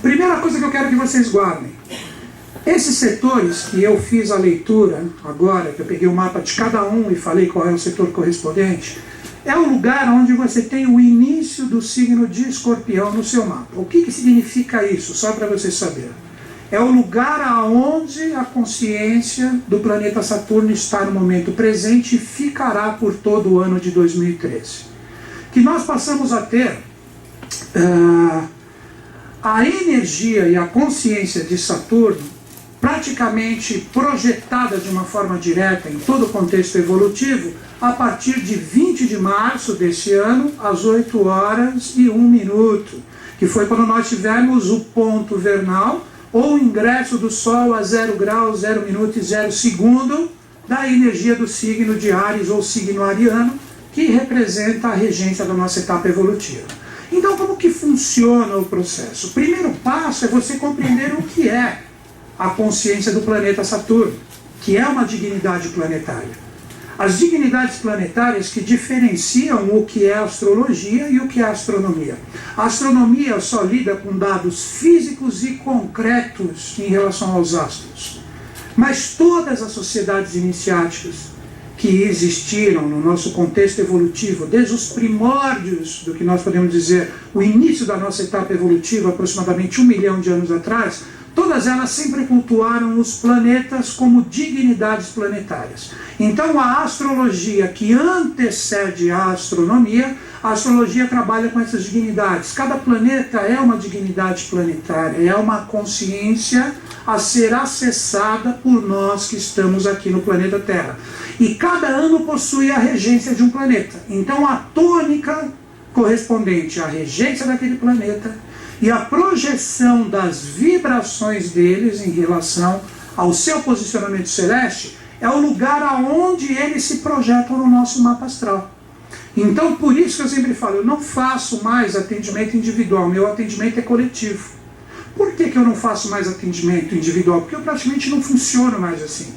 Primeira coisa que eu quero que vocês guardem. Esses setores que eu fiz a leitura agora, que eu peguei o mapa de cada um e falei qual é o setor correspondente, é o lugar onde você tem o início do signo de Escorpião no seu mapa. O que significa isso? Só para vocês saberem. É o lugar aonde a consciência do planeta Saturno está no momento presente e ficará por todo o ano de 2013. Que nós passamos a ter a energia e a consciência de Saturno praticamente projetada de uma forma direta em todo o contexto evolutivo a partir de 20 de março desse ano, às 8 horas e 1 minuto, que foi quando nós tivemos o ponto vernal, ou o ingresso do Sol a 0 graus, 0 minuto e 0 segundo da energia do signo de Áries ou signo ariano, que representa a regência da nossa etapa evolutiva. Então, como que funciona o processo? O primeiro passo é você compreender o que é a consciência do planeta Saturno, que é uma dignidade planetária. As dignidades planetárias que diferenciam o que é astrologia e o que é astronomia. A astronomia só lida com dados físicos e concretos em relação aos astros. Mas todas as sociedades iniciáticas que existiram no nosso contexto evolutivo, desde os primórdios do que nós podemos dizer, o início da nossa etapa evolutiva, aproximadamente 1 milhão de anos atrás, todas elas sempre cultuaram os planetas como dignidades planetárias. Então a astrologia que antecede a astronomia, a astrologia trabalha com essas dignidades. Cada planeta é uma dignidade planetária, é uma consciência a ser acessada por nós que estamos aqui no planeta Terra. E cada ano possui a regência de um planeta. Então a tônica correspondente à regência daquele planeta e a projeção das vibrações deles em relação ao seu posicionamento celeste é o lugar aonde eles se projetam no nosso mapa astral. Então, por isso que eu sempre falo, eu não faço mais atendimento individual, meu atendimento é coletivo. Por que eu não faço mais atendimento individual? Porque eu praticamente não funciono mais assim.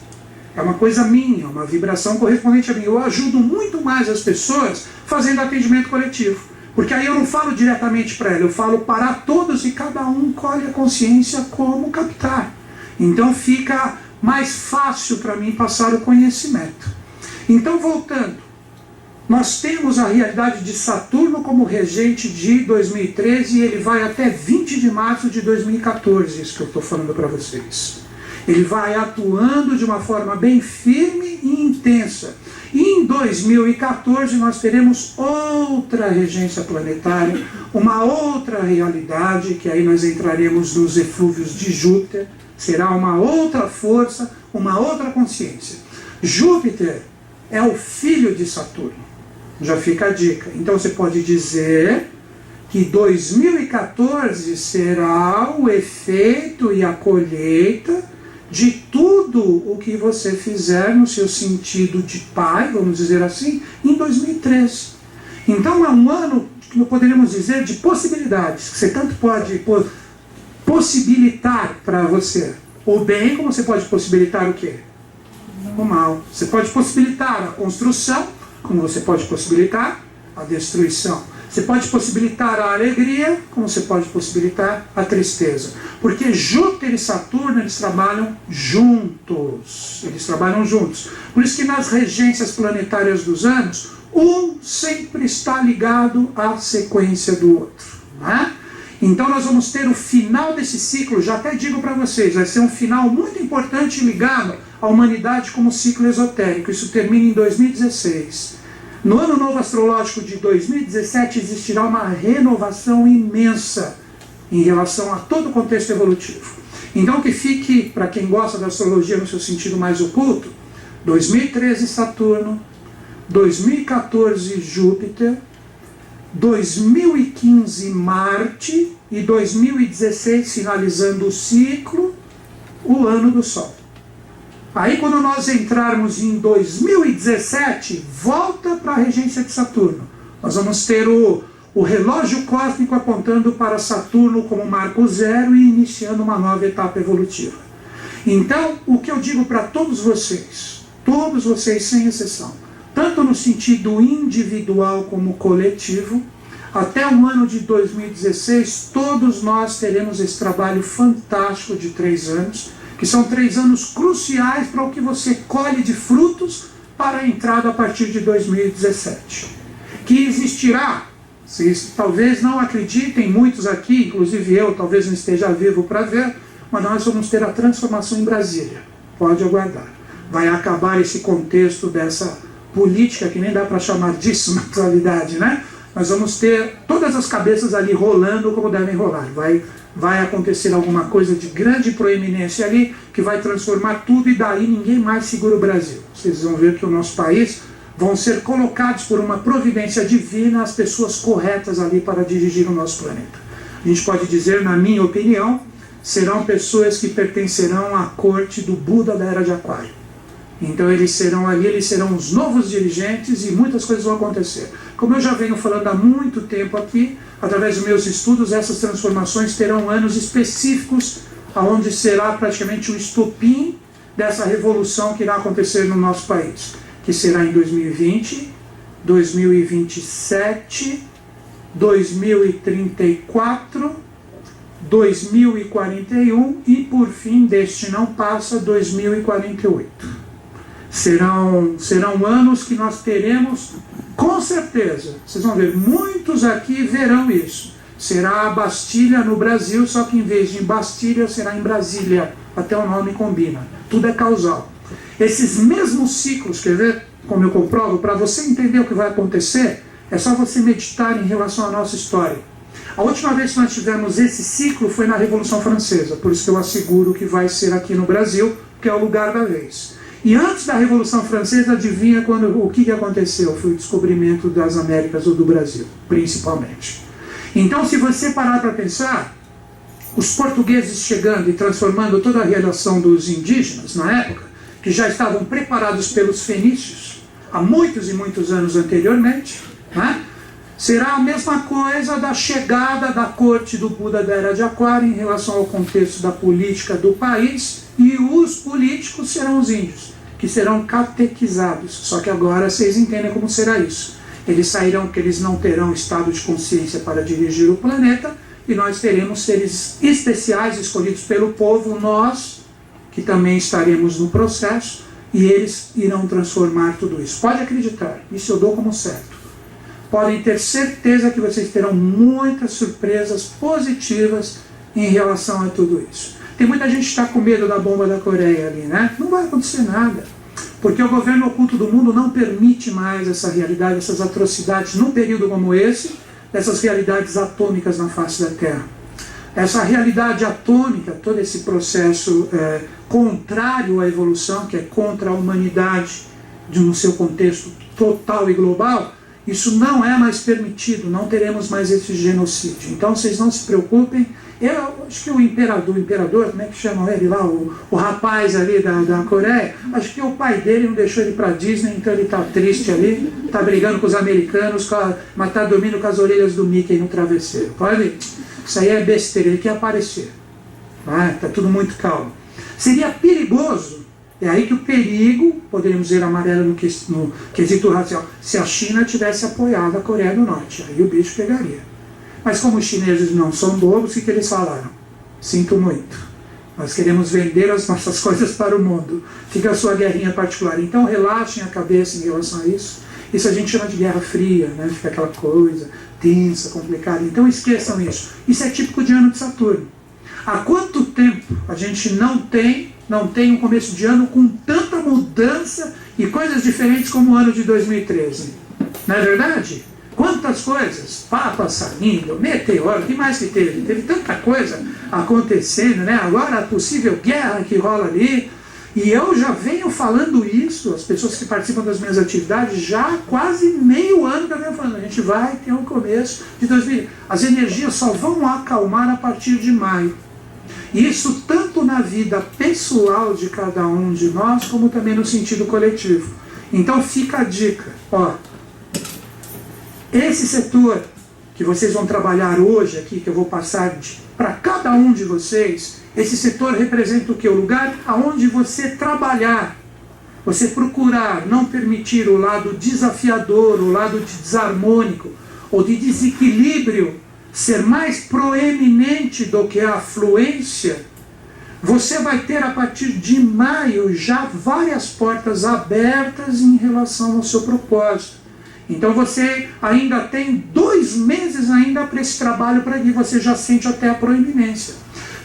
É uma coisa minha, uma vibração correspondente a mim. Eu ajudo muito mais as pessoas fazendo atendimento coletivo. Porque aí eu não falo diretamente para ela, eu falo para todos e cada um colhe a consciência como captar. Então fica mais fácil para mim passar o conhecimento. Então, voltando, nós temos a realidade de Saturno como regente de 2013 e ele vai até 20 de março de 2014, isso que eu estou falando para vocês. Ele vai atuando de uma forma bem firme e intensa. E em 2014 nós teremos outra regência planetária, uma outra realidade, que aí nós entraremos nos eflúvios de Júpiter, será uma outra força, uma outra consciência. Júpiter é o filho de Saturno, já fica a dica. Então você pode dizer que 2014 será o efeito e a colheita de tudo o que você fizer no seu sentido de pai, vamos dizer assim, em 2013. Então é um ano que poderíamos dizer de possibilidades, que você tanto pode possibilitar para você o bem, como você pode possibilitar o quê? O mal. Você pode possibilitar a construção, como você pode possibilitar a destruição. Você pode possibilitar a alegria, como você pode possibilitar a tristeza. Porque Júpiter e Saturno, eles trabalham juntos. Eles trabalham juntos. Por isso que nas regências planetárias dos anos, um sempre está ligado à sequência do outro. Né? Então nós vamos ter o final desse ciclo, já até digo para vocês, vai ser um final muito importante ligado à humanidade como ciclo esotérico. Isso termina em 2016. No ano novo astrológico de 2017 existirá uma renovação imensa em relação a todo o contexto evolutivo. Então que fique, para quem gosta da astrologia no seu sentido mais oculto, 2013 Saturno, 2014 Júpiter, 2015 Marte e 2016, finalizando o ciclo, o ano do Sol. Aí quando nós entrarmos em 2017, volta para a regência de Saturno. Nós vamos ter o relógio cósmico apontando para Saturno como marco zero e iniciando uma nova etapa evolutiva. Então, o que eu digo para todos vocês sem exceção, tanto no sentido individual como coletivo, até o ano de 2016, todos nós teremos esse trabalho fantástico de 3 anos, que são 3 anos cruciais para o que você colhe de frutos para a entrada a partir de 2017. Que existirá, vocês talvez não acreditem, muitos aqui, inclusive eu, talvez não esteja vivo para ver, mas nós vamos ter a transformação em Brasília. Pode aguardar. Vai acabar esse contexto dessa política, que nem dá para chamar disso na atualidade, né? Nós vamos ter todas as cabeças ali rolando como devem rolar. Vai acontecer alguma coisa de grande proeminência ali, que vai transformar tudo e daí ninguém mais segura o Brasil. Vocês vão ver que o nosso país vão ser colocados por uma providência divina as pessoas corretas ali para dirigir o nosso planeta. A gente pode dizer, na minha opinião, serão pessoas que pertencerão à corte do Buda da Era de Aquário. Então eles serão ali, eles serão os novos dirigentes e muitas coisas vão acontecer. Como eu já venho falando há muito tempo aqui, através dos meus estudos, essas transformações terão anos específicos, onde será praticamente o estopim dessa revolução que irá acontecer no nosso país, que será em 2020, 2027, 2034, 2041 e, por fim, deste não passa, 2048. Serão anos que nós teremos, com certeza, vocês vão ver, muitos aqui verão isso. Será a Bastilha no Brasil, só que em vez de em Bastilha, será em Brasília. Até o nome combina. Tudo é causal. Esses mesmos ciclos, quer ver como eu comprovo? Para você entender o que vai acontecer, é só você meditar em relação à nossa história. A última vez que nós tivemos esse ciclo foi na Revolução Francesa, por isso que eu asseguro que vai ser aqui no Brasil, que é o lugar da vez. E antes da Revolução Francesa, adivinha o que aconteceu? Foi o descobrimento das Américas ou do Brasil, principalmente. Então, se você parar para pensar, os portugueses chegando e transformando toda a relação dos indígenas, na época, que já estavam preparados pelos fenícios, há muitos e muitos anos anteriormente, né? Será a mesma coisa da chegada da corte do Buda da Era de Aquário em relação ao contexto da política do país, e os políticos serão os índios, que serão catequizados. Só que agora vocês entendem como será isso. Eles sairão que eles não terão estado de consciência para dirigir o planeta, e nós teremos seres especiais escolhidos pelo povo, nós, que também estaremos no processo, e eles irão transformar tudo isso. Pode acreditar, isso eu dou como certo. Podem ter certeza que vocês terão muitas surpresas positivas em relação a tudo isso. Tem muita gente que está com medo da bomba da Coreia ali, né? Não vai acontecer nada, porque o governo oculto do mundo não permite mais essa realidade, essas atrocidades num período como esse, dessas realidades atômicas na face da Terra. Essa realidade atômica, todo esse processo contrário à evolução, que é contra a humanidade no seu contexto total e global, isso não é mais permitido, não teremos mais esse genocídio. Então vocês não se preocupem. Eu acho que o imperador, como é que chamam ele lá, o rapaz ali da Coreia, acho que o pai dele não deixou ele para Disney, então ele está triste ali, está brigando com os americanos, mas está dormindo com as orelhas do Mickey no travesseiro. Pode? Isso aí é besteira, ele quer aparecer. Está tudo muito calmo. Seria perigoso, é aí que o perigo, poderíamos dizer amarelo no quesito racial, se a China tivesse apoiado a Coreia do Norte, aí o bicho pegaria. Mas como os chineses não são bobos, o que eles falaram? Sinto muito, nós queremos vender as nossas coisas para o mundo, fica a sua guerrinha particular. Então relaxem a cabeça em relação a isso. Isso a gente chama de Guerra Fria, né? Fica aquela coisa tensa, complicada. Então esqueçam isso. Isso é típico de ano de Saturno. Há quanto tempo a gente não tem um começo de ano com tanta mudança e coisas diferentes como o ano de 2013? Não é verdade? Quantas coisas? Papa saindo, meteoro, o que mais que teve? Teve tanta coisa acontecendo, né? Agora a possível guerra que rola ali. E eu já venho falando isso, as pessoas que participam das minhas atividades, já há quase meio ano que eu venho falando. A gente vai ter um começo de 2020. As energias só vão acalmar a partir de maio. Isso tanto na vida pessoal de cada um de nós, como também no sentido coletivo. Então fica a dica, ó. Esse setor que vocês vão trabalhar hoje aqui, que eu vou passar para cada um de vocês, esse setor representa o quê? O lugar aonde você trabalhar, você procurar não permitir o lado desafiador, o lado desarmônico, ou de desequilíbrio ser mais proeminente do que a fluência, você vai ter a partir de maio já várias portas abertas em relação ao seu propósito. Então você ainda tem 2 meses ainda para esse trabalho, para que você já sente até a proeminência.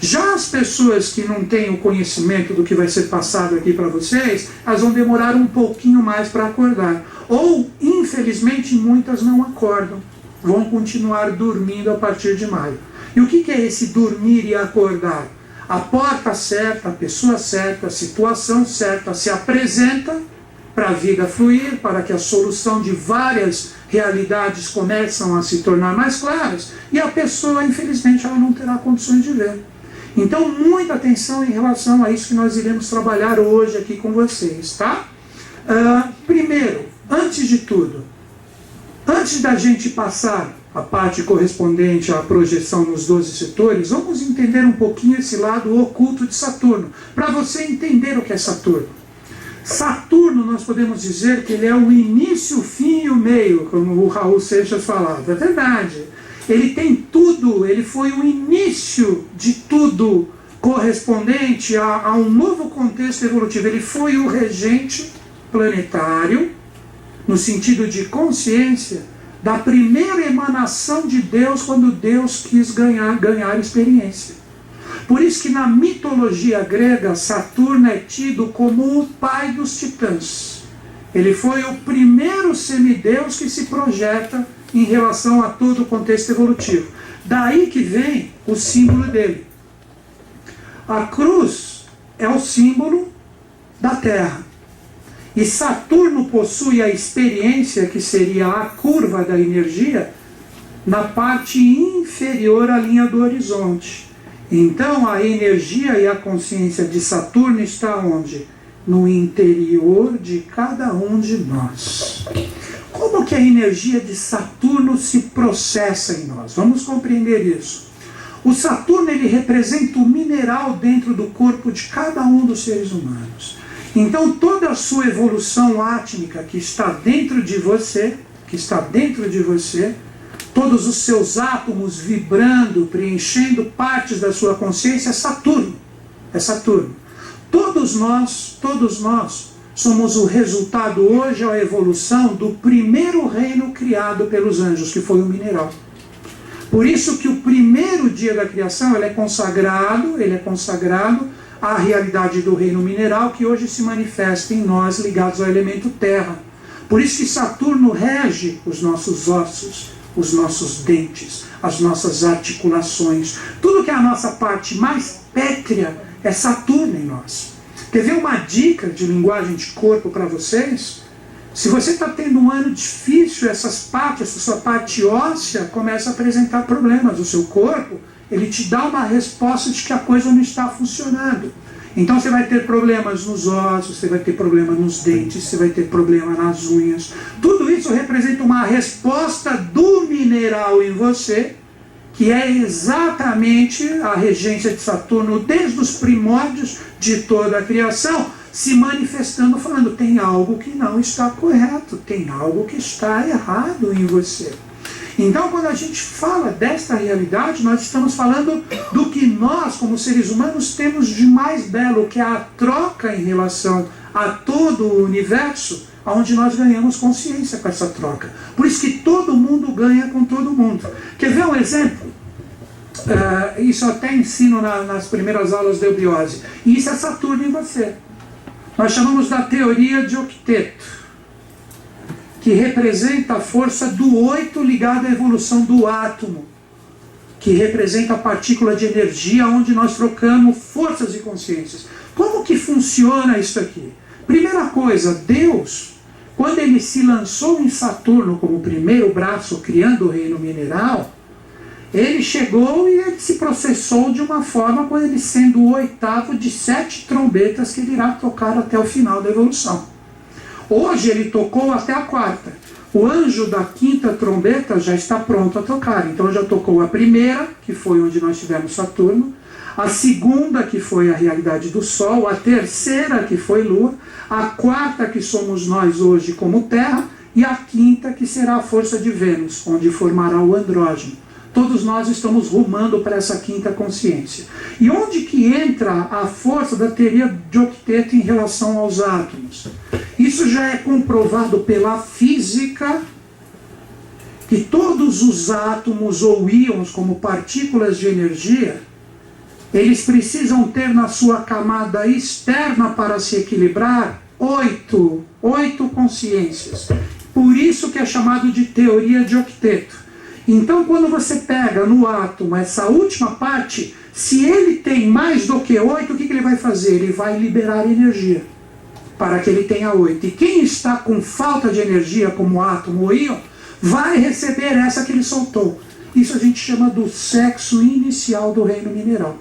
Já as pessoas que não têm o conhecimento do que vai ser passado aqui para vocês, elas vão demorar um pouquinho mais para acordar. Ou, infelizmente, muitas não acordam. Vão continuar dormindo a partir de maio. E o que é esse dormir e acordar? A porta certa, a pessoa certa, a situação certa se apresenta para a vida fluir, para que a solução de várias realidades começam a se tornar mais claras, e a pessoa, infelizmente, ela não terá condições de ver. Então, muita atenção em relação a isso que nós iremos trabalhar hoje aqui com vocês, tá? Primeiro, antes de tudo, antes da gente passar a parte correspondente à projeção nos 12 setores, vamos entender um pouquinho esse lado oculto de Saturno, para você entender o que é Saturno. Saturno, nós podemos dizer que ele é o início, o fim e o meio, como o Raul Seixas falava. É verdade. Ele tem tudo, ele foi o início de tudo correspondente a um novo contexto evolutivo. Ele foi o regente planetário, no sentido de consciência, da primeira emanação de Deus, quando Deus quis ganhar experiência. Por isso que na mitologia grega, Saturno é tido como o pai dos titãs. Ele foi o primeiro semideus que se projeta em relação a todo o contexto evolutivo. Daí que vem o símbolo dele. A cruz é o símbolo da Terra. E Saturno possui a experiência, que seria a curva da energia, na parte inferior à linha do horizonte. Então a energia e a consciência de Saturno está onde? No interior de cada um de nós. Como que a energia de Saturno se processa em nós? Vamos compreender isso. O Saturno, ele representa o mineral dentro do corpo de cada um dos seres humanos. Então toda a sua evolução átmica que está dentro de você, todos os seus átomos vibrando, preenchendo partes da sua consciência, é Saturno. É Saturno. Todos nós somos o resultado hoje, a evolução do primeiro reino criado pelos anjos, que foi o mineral. Por isso que o primeiro dia da criação ele é consagrado à realidade do reino mineral, que hoje se manifesta em nós, ligados ao elemento terra. Por isso que Saturno rege os nossos ossos, os nossos dentes, as nossas articulações. Tudo que é a nossa parte mais pétrea é Saturno em nós. Quer ver uma dica de linguagem de corpo para vocês? Se você está tendo um ano difícil, essa sua parte óssea começa a apresentar problemas. O seu corpo, ele te dá uma resposta de que a coisa não está funcionando. Então você vai ter problemas nos ossos, você vai ter problema nos dentes, você vai ter problema nas unhas. Tudo isso representa uma resposta do mineral em você, que é exatamente a regência de Saturno desde os primórdios de toda a criação, se manifestando, falando, tem algo que não está correto, tem algo que está errado em você. Então, quando a gente fala desta realidade, nós estamos falando do que nós, como seres humanos, temos de mais belo, que é a troca em relação a todo o universo, onde nós ganhamos consciência com essa troca. Por isso que todo mundo ganha com todo mundo. Quer ver um exemplo? Isso eu até ensino nas primeiras aulas de eubiose. E isso é Saturno em você. Nós chamamos da teoria de octeto, que representa a força do 8 ligada à evolução do átomo, que representa a partícula de energia onde nós trocamos forças e consciências. Como que funciona isso aqui? Primeira coisa, Deus, quando ele se lançou em Saturno como primeiro braço, criando o reino mineral, ele chegou e ele se processou de uma forma, com ele sendo o 8º de 7 trombetas que ele irá tocar até o final da evolução. Hoje ele tocou até a 4ª. O anjo da 5ª trombeta já está pronto a tocar. Então já tocou a primeira, que foi onde nós tivemos Saturno, a 2ª, que foi a realidade do Sol, a 3ª, que foi Lua, a 4ª, que somos nós hoje como Terra, e a quinta que será a força de Vênus, onde formará o andrógeno. Todos nós estamos rumando para essa quinta consciência. E onde que entra a força da teoria de octeto em relação aos átomos? Isso já é comprovado pela física, que todos os átomos ou íons, como partículas de energia, eles precisam ter na sua camada externa para se equilibrar oito consciências. Por isso que é chamado de teoria de octeto. Então, quando você pega no átomo essa última parte, se ele tem mais do que 8, o que ele vai fazer? Ele vai liberar energia para que ele tenha 8. E quem está com falta de energia, como átomo ou íon, vai receber essa que ele soltou. Isso a gente chama do sexo inicial do reino mineral.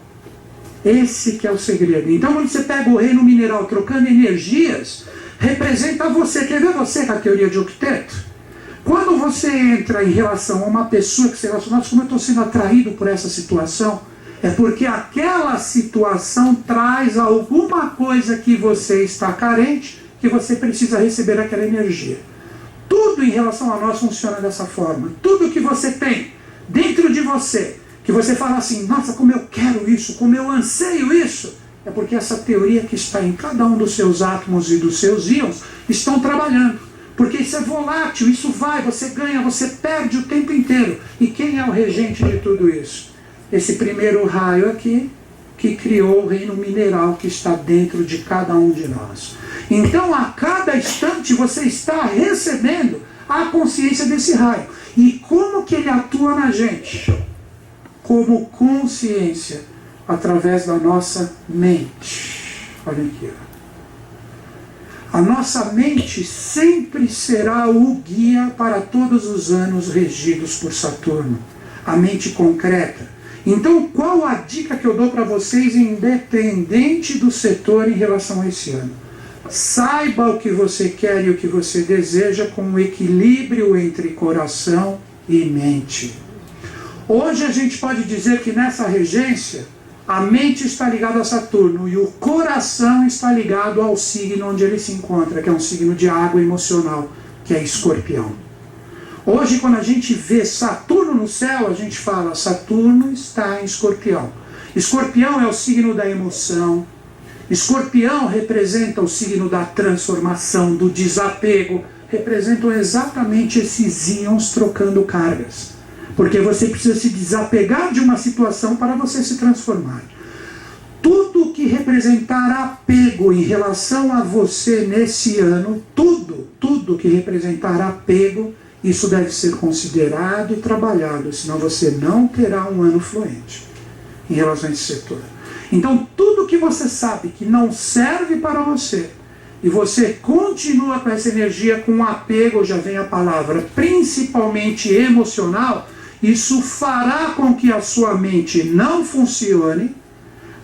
Esse que é o segredo. Então, quando você pega o reino mineral trocando energias, representa você. Quer ver você com a teoria de octeto? Quando você entra em relação a uma pessoa que se relaciona, como eu estou sendo atraído por essa situação, é porque aquela situação traz alguma coisa que você está carente, que você precisa receber aquela energia. Tudo em relação a nós funciona dessa forma. Tudo que você tem dentro de você, que você fala assim, nossa, como eu quero isso, como eu anseio isso, é porque essa teoria que está em cada um dos seus átomos e dos seus íons estão trabalhando. Porque isso é volátil, isso vai, você ganha, você perde o tempo inteiro. E quem é o regente de tudo isso? Esse primeiro raio aqui, que criou o reino mineral que está dentro de cada um de nós. Então, a cada instante, você está recebendo a consciência desse raio. E como que ele atua na gente? Como consciência, através da nossa mente. Olha aqui, ó. A nossa mente sempre será o guia para todos os anos regidos por Saturno. A mente concreta. Então, qual a dica que eu dou para vocês, independente do setor em relação a esse ano? Saiba o que você quer e o que você deseja com um equilíbrio entre coração e mente. Hoje a gente pode dizer que nessa regência, a mente está ligada a Saturno e o coração está ligado ao signo onde ele se encontra, que é um signo de água emocional, que é Escorpião. Hoje, quando a gente vê Saturno no céu, a gente fala, Saturno está em Escorpião. Escorpião é o signo da emoção. Escorpião representa o signo da transformação, do desapego. Representam exatamente esses íons trocando cargas. Porque você precisa se desapegar de uma situação para você se transformar. Tudo que representar apego em relação a você nesse ano, tudo que representar apego, isso deve ser considerado e trabalhado, senão você não terá um ano fluente em relação a esse setor. Então, tudo que você sabe que não serve para você, e você continua com essa energia, com apego, já vem a palavra, principalmente emocional, isso fará com que a sua mente não funcione,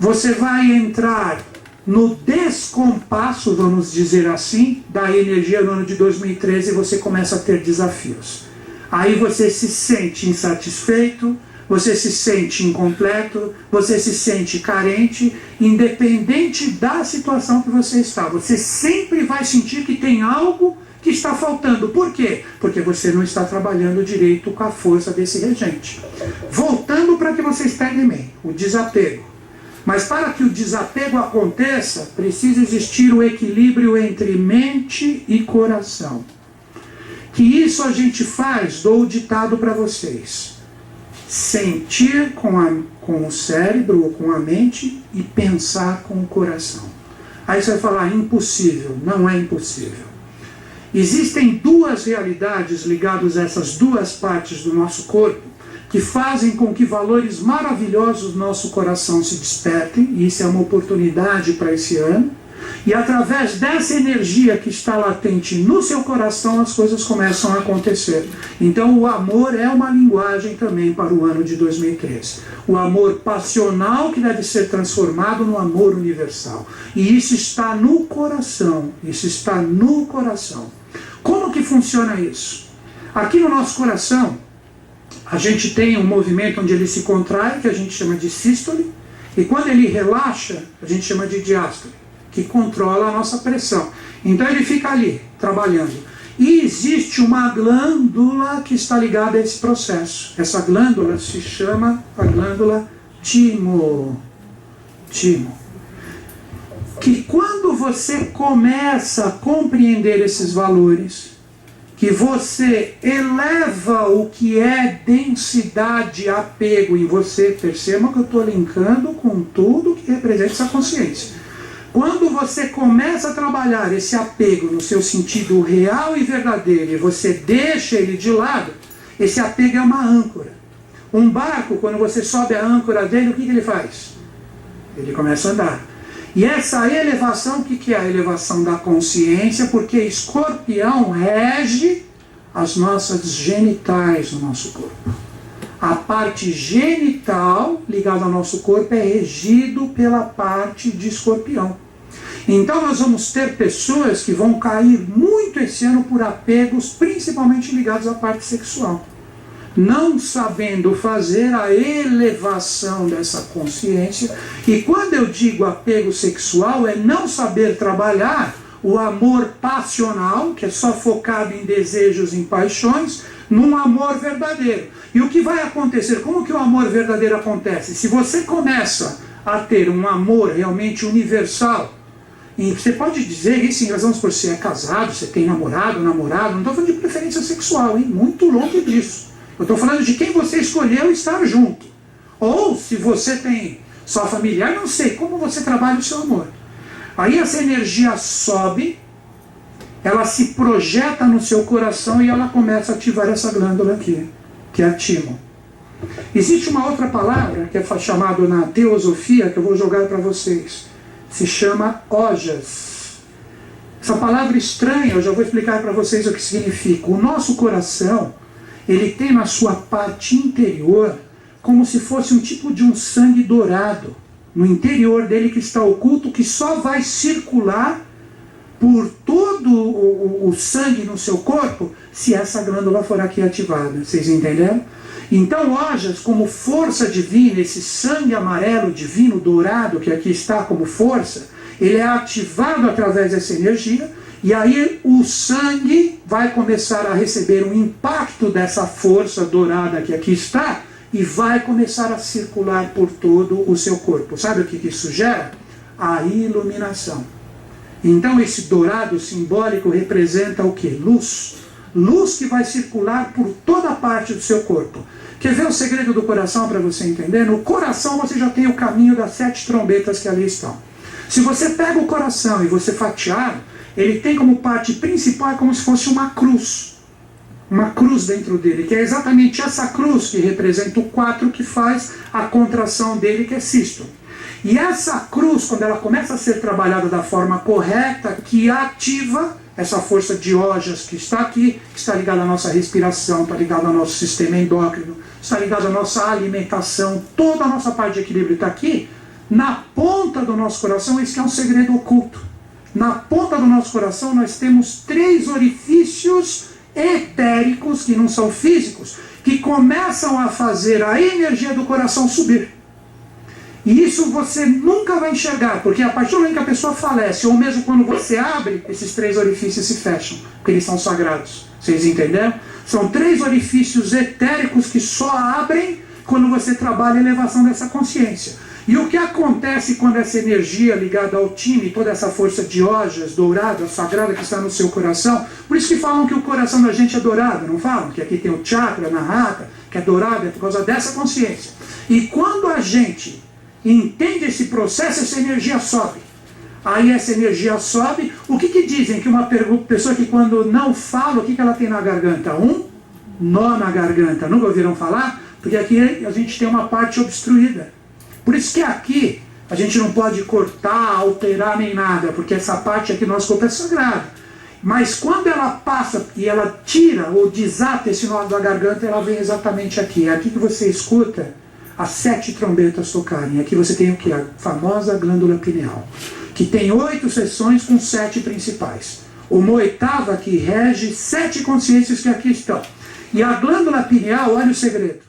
você vai entrar no descompasso, vamos dizer assim, da energia no ano de 2013 e você começa a ter desafios. Aí você se sente insatisfeito, você se sente incompleto, você se sente carente, independente da situação que você está. Você sempre vai sentir que tem algo que está faltando. Por quê? Porque você não está trabalhando direito com a força desse regente. Voltando para que vocês peguem bem, o desapego. Mas para que o desapego aconteça, precisa existir o equilíbrio entre mente e coração. Que isso a gente faz, dou o ditado para vocês. Sentir com o cérebro ou com a mente e pensar com o coração. Aí você vai falar, impossível. Não é impossível. Existem duas realidades ligadas a essas duas partes do nosso corpo que fazem com que valores maravilhosos do nosso coração se despertem, e isso é uma oportunidade para esse ano, e através dessa energia que está latente no seu coração, as coisas começam a acontecer. Então o amor é uma linguagem também para o ano de 2013. O amor passional que deve ser transformado no amor universal. E isso está no coração, isso está no coração. Como que funciona isso? Aqui no nosso coração, a gente tem um movimento onde ele se contrai, que a gente chama de sístole, e quando ele relaxa, a gente chama de diástole, que controla a nossa pressão. Então ele fica ali, trabalhando. E existe uma glândula que está ligada a esse processo. Essa glândula se chama a glândula timo. Que quando você começa a compreender esses valores, que você eleva o que é densidade, apego em você, perceba que eu estou linkando com tudo que representa essa consciência. Quando você começa a trabalhar esse apego no seu sentido real e verdadeiro, e você deixa ele de lado, esse apego é uma âncora. Um barco, quando você sobe a âncora dele, o que ele faz? Ele começa a andar. E essa elevação, o que é a elevação da consciência? Porque Escorpião rege as nossas genitais no nosso corpo. A parte genital ligada ao nosso corpo é regido pela parte de Escorpião. Então nós vamos ter pessoas que vão cair muito esse ano por apegos, principalmente ligados à parte sexual. Não sabendo fazer a elevação dessa consciência. E quando eu digo apego sexual, é não saber trabalhar o amor passional, que é só focado em desejos, em paixões, num amor verdadeiro. E o que vai acontecer? Como que o amor verdadeiro acontece? Se você começa a ter um amor realmente universal, e você pode dizer isso em razão por você é casado, você tem namorado, não estou falando de preferência sexual, hein? Muito longe disso. Eu estou falando de quem você escolheu estar junto. Ou se você tem só familiar, não sei, como você trabalha o seu amor. Aí essa energia sobe, ela se projeta no seu coração e ela começa a ativar essa glândula aqui, que é a timo. Existe uma outra palavra que é chamada na teosofia, que eu vou jogar para vocês. Se chama ojas. Essa palavra estranha, eu já vou explicar para vocês o que significa. O nosso coração, ele tem na sua parte interior como se fosse um tipo de um sangue dourado. No interior dele que está oculto, que só vai circular por todo o sangue no seu corpo se essa glândula for aqui ativada. Vocês entenderam? Então, ojas, como força divina, esse sangue amarelo divino, dourado, que aqui está como força, ele é ativado através dessa energia, e aí o sangue vai começar a receber um impacto dessa força dourada que aqui está, e vai começar a circular por todo o seu corpo. Sabe o que isso gera? A iluminação. Então esse dourado simbólico representa o que? Luz. Luz que vai circular por toda a parte do seu corpo. Quer ver o segredo do coração para você entender? No coração você já tem o caminho das 7 trombetas que ali estão. Se você pega o coração e você fatiar, ele tem como parte principal como se fosse uma cruz. Uma cruz dentro dele, que é exatamente essa cruz que representa o 4 que faz a contração dele, que é sístole. E essa cruz, quando ela começa a ser trabalhada da forma correta, que ativa essa força de ojas que está aqui, que está ligada à nossa respiração, está ligada ao nosso sistema endócrino, está ligada à nossa alimentação, toda a nossa parte de equilíbrio está aqui, na ponta do nosso coração, isso que é um segredo oculto. Na ponta do nosso coração nós temos 3 orifícios etéricos, que não são físicos, que começam a fazer a energia do coração subir. E isso você nunca vai enxergar, porque a partir do momento que a pessoa falece, ou mesmo quando você abre, esses 3 orifícios se fecham, porque eles são sagrados. Vocês entenderam? São 3 orifícios etéricos que só abrem quando você trabalha a elevação dessa consciência. E o que acontece quando essa energia ligada ao time, toda essa força de ojas, dourada, sagrada que está no seu coração, por isso que falam que o coração da gente é dourado, não falam? Que aqui tem o chakra, na rata, que é dourado, é por causa dessa consciência. E quando a gente entende esse processo, essa energia sobe. Aí essa energia sobe, o que dizem? Que uma pessoa que quando não fala, o que ela tem na garganta? Um nó na garganta. Nunca ouviram falar? Porque aqui a gente tem uma parte obstruída. Por isso que aqui a gente não pode cortar, alterar nem nada, porque essa parte aqui do nosso corpo é sagrada. Mas quando ela passa e ela tira ou desata esse nó da garganta, ela vem exatamente aqui. É aqui que você escuta as 7 trombetas tocarem. Aqui você tem o que? A famosa glândula pineal, que tem 8 seções com 7 principais. Uma oitava que rege 7 consciências que aqui estão. E a glândula pineal, olha o segredo.